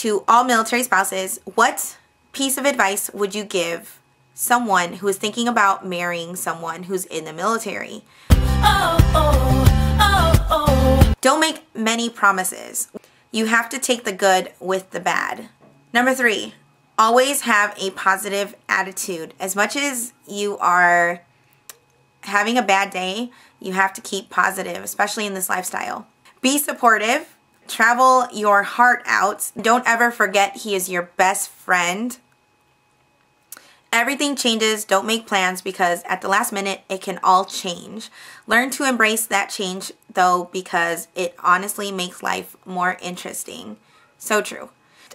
to all military spouses, what piece of advice would you give someone who is thinking about marrying someone who's in the military? Don't make many promises. You have to take the good with the bad. Number 3, always have a positive attitude. As much as you are having a bad day, you have to keep positive, especially in this lifestyle. Be supportive. Travel your heart out. Don't ever forget he is your best friend. Everything changes. Don't make plans because at the last minute, it can all change. Learn to embrace that change though, because it honestly makes life more interesting. So true.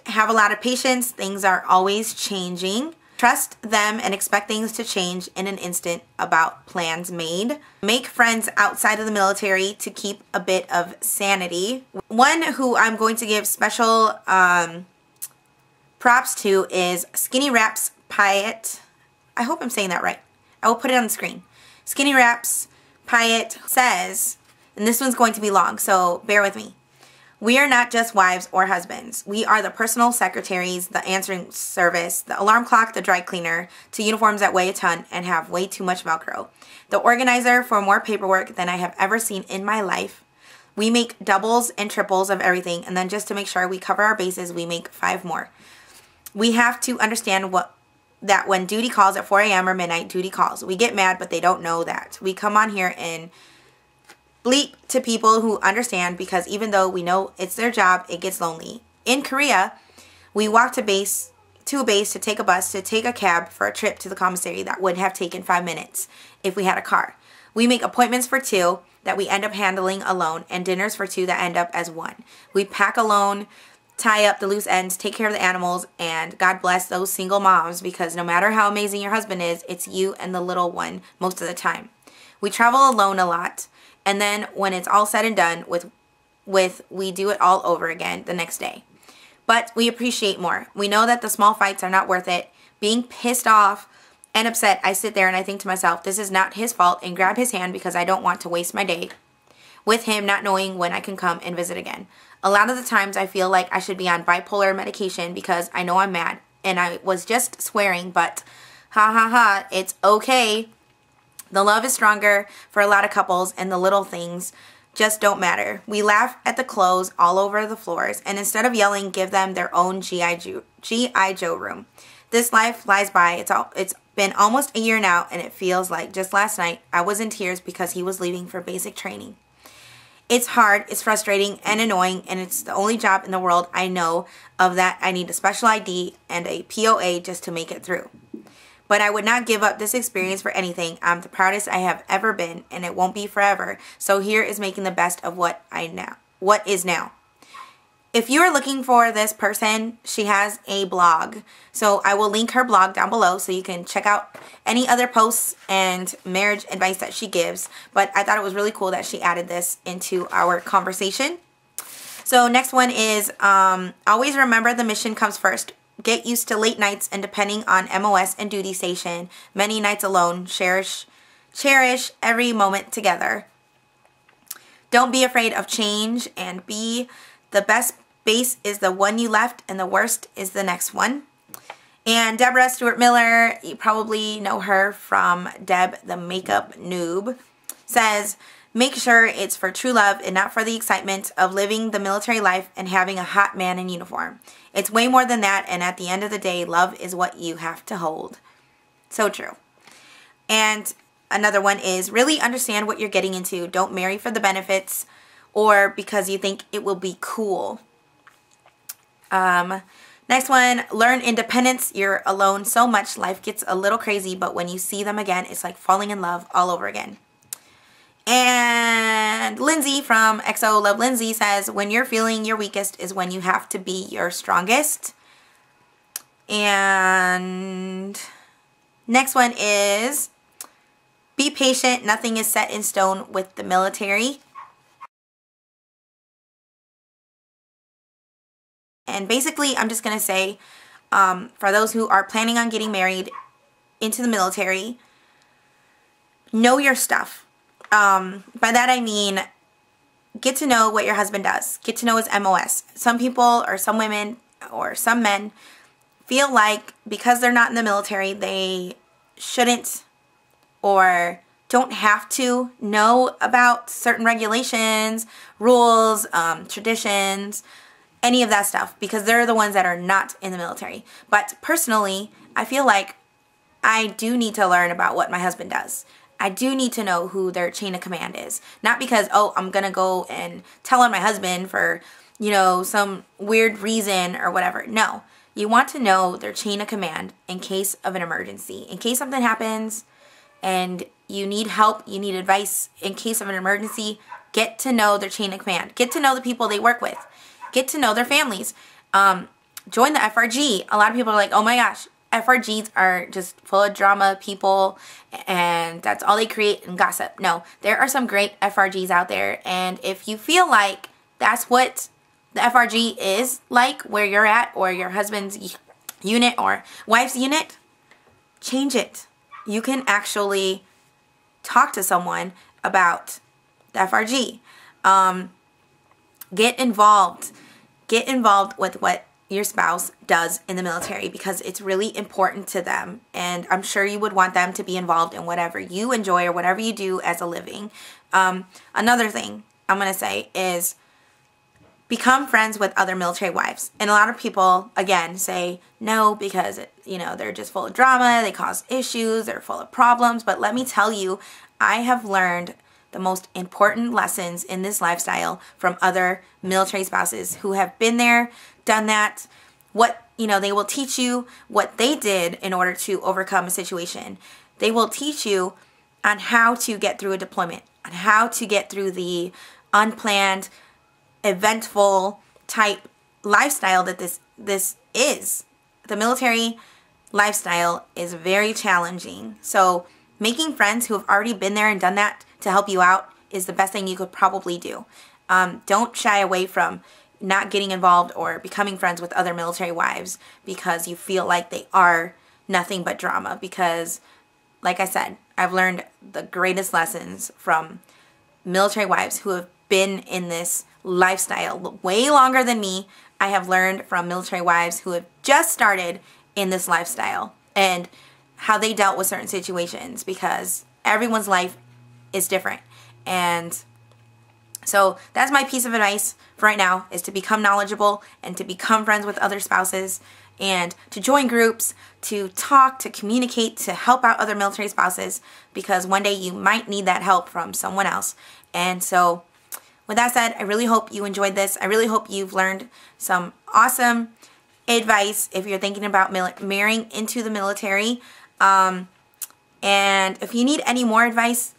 Have a lot of patience. Things are always changing. Trust them and expect things to change in an instant about plans made. Make friends outside of the military to keep a bit of sanity. One who I'm going to give special props to is Skinny Wraps Pyatt. I hope I'm saying that right. I will put it on the screen. Skinny Wraps Pyatt says, and this one's going to be long, so bear with me. We are not just wives or husbands. We are the personal secretaries, the answering service, the alarm clock, the dry cleaner, to uniforms that weigh a ton and have way too much Velcro. The organizer for more paperwork than I have ever seen in my life. We make doubles and triples of everything, and then just to make sure we cover our bases, we make 5 more. We have to understand that when duty calls at 4 a.m. or midnight, duty calls. We get mad, but they don't know that. We come on here and bleep to people who understand, because even though we know it's their job, it gets lonely. In Korea, we walked to a base to take a bus, to take a cab for a trip to the commissary that would have taken 5 minutes if we had a car. We make appointments for 2 that we end up handling alone, and dinners for 2 that end up as 1. We pack alone, tie up the loose ends, take care of the animals, and God bless those single moms, because no matter how amazing your husband is, it's you and the little one most of the time. We travel alone a lot. And then when it's all said and done we do it all over again the next day. But we appreciate more. We know that the small fights are not worth it. Being pissed off and upset, I sit there and I think to myself, this is not his fault, and grab his hand because I don't want to waste my day with him not knowing when I can come and visit again. A lot of the times I feel like I should be on bipolar medication because I know I'm mad. And I was just swearing, but ha ha ha, it's okay. The love is stronger for a lot of couples, and the little things just don't matter. We laugh at the clothes all over the floors, and instead of yelling, give them their own G.I. Joe room. This life flies by. It's been almost a year now, and it feels like just last night I was in tears because he was leaving for basic training. It's hard, it's frustrating and annoying, and it's the only job in the world I know of that I need a special ID and a POA just to make it through. But I would not give up this experience for anything. I'm the proudest I have ever been, and it won't be forever. So here is making the best of what is now. If you are looking for this person, she has a blog. So I will link her blog down below so you can check out any other posts and marriage advice that she gives. But I thought it was really cool that she added this into our conversation. So next one is always remember the mission comes first. Get used to late nights and depending on MOS and duty station. Many nights alone. Cherish every moment together. Don't be afraid of change, and be the best base is the one you left and the worst is the next one. And Deborah Stewart Miller, you probably know her from Deb the Makeup Noob, says, make sure it's for true love and not for the excitement of living the military life and having a hot man in uniform. It's way more than that, and at the end of the day, love is what you have to hold. So true. And another one is really understand what you're getting into. Don't marry for the benefits or because you think it will be cool. Next one, learn independence. You're alone so much. Life gets a little crazy, but when you see them again, it's like falling in love all over again. And Lindsay from XO Love Lindsay says, when you're feeling your weakest is when you have to be your strongest. And next one is, be patient. Nothing is set in stone with the military. And basically, I'm just going to say, for those who are planning on getting married into the military, know your stuff. By that I mean, get to know what your husband does. Get to know his MOS. Some people or some women or some men feel like because they're not in the military, they shouldn't or don't have to know about certain regulations, rules, traditions, any of that stuff, because they're the ones that are not in the military. But personally, I feel like I do need to learn about what my husband does. I do need to know who their chain of command is. Not because, oh, I'm going to go and tell on my husband for, you know, some weird reason or whatever. No. You want to know their chain of command in case of an emergency. In case something happens and you need help, you need advice in case of an emergency, get to know their chain of command. Get to know the people they work with. Get to know their families. Join the FRG. A lot of people are like, oh my gosh, FRGs are just full of drama people and that's all they create and gossip. No, there are some great FRGs out there, and if you feel like that's what the FRG is like where you're at, or your husband's unit or wife's unit, change it. You can actually talk to someone about the FRG. Get involved. Get involved with what your spouse does in the military, because it's really important to them, and I'm sure you would want them to be involved in whatever you enjoy or whatever you do as a living. Another thing I'm going to say is become friends with other military wives. And a lot of people, again, say no because, you know, they're just full of drama, they cause issues, they're full of problems. But let me tell you, I have learned the most important lessons in this lifestyle from other military spouses who have been there, done that. What, you know, they will teach you what they did in order to overcome a situation. They will teach you on how to get through a deployment, on how to get through the unplanned, eventful type lifestyle that this is. The military lifestyle is very challenging. So making friends who have already been there and done that to help you out is the best thing you could probably do. Don't shy away from not getting involved or becoming friends with other military wives because you feel like they are nothing but drama. Because, like I said, I've learned the greatest lessons from military wives who have been in this lifestyle way longer than me. I have learned from military wives who have just started in this lifestyle and how they dealt with certain situations, because everyone's life is different. And so that's my piece of advice for right now, is to become knowledgeable and to become friends with other spouses and to join groups, to talk, to communicate, to help out other military spouses, because one day you might need that help from someone else. And so with that said, I really hope you enjoyed this. I really hope you've learned some awesome advice if you're thinking about marrying into the military. And if you need any more advice,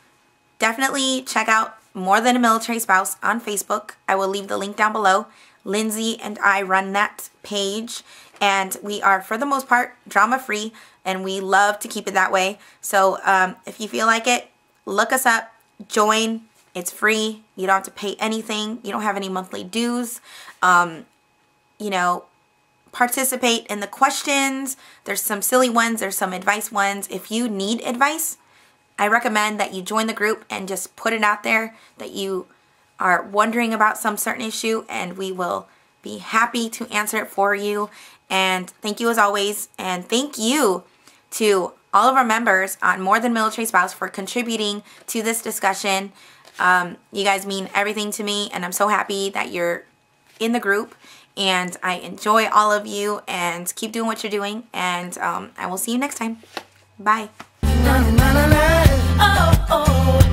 definitely check out More Than a Military Spouse on Facebook. I will leave the link down below. Lindsay and I run that page, and we are, for the most part, drama-free, and we love to keep it that way. So if you feel like it, look us up, join. It's free. You don't have to pay anything. You don't have any monthly dues. You know, participate in the questions. There's some silly ones. There's some advice ones. If you need advice, I recommend that you join the group and just put it out there that you are wondering about some certain issue, and we will be happy to answer it for you. And thank you as always. And thank you to all of our members on More Than Military Spouse for contributing to this discussion. You guys mean everything to me, and I'm so happy that you're in the group, and I enjoy all of you, and keep doing what you're doing, and I will see you next time. Bye. Oh, oh.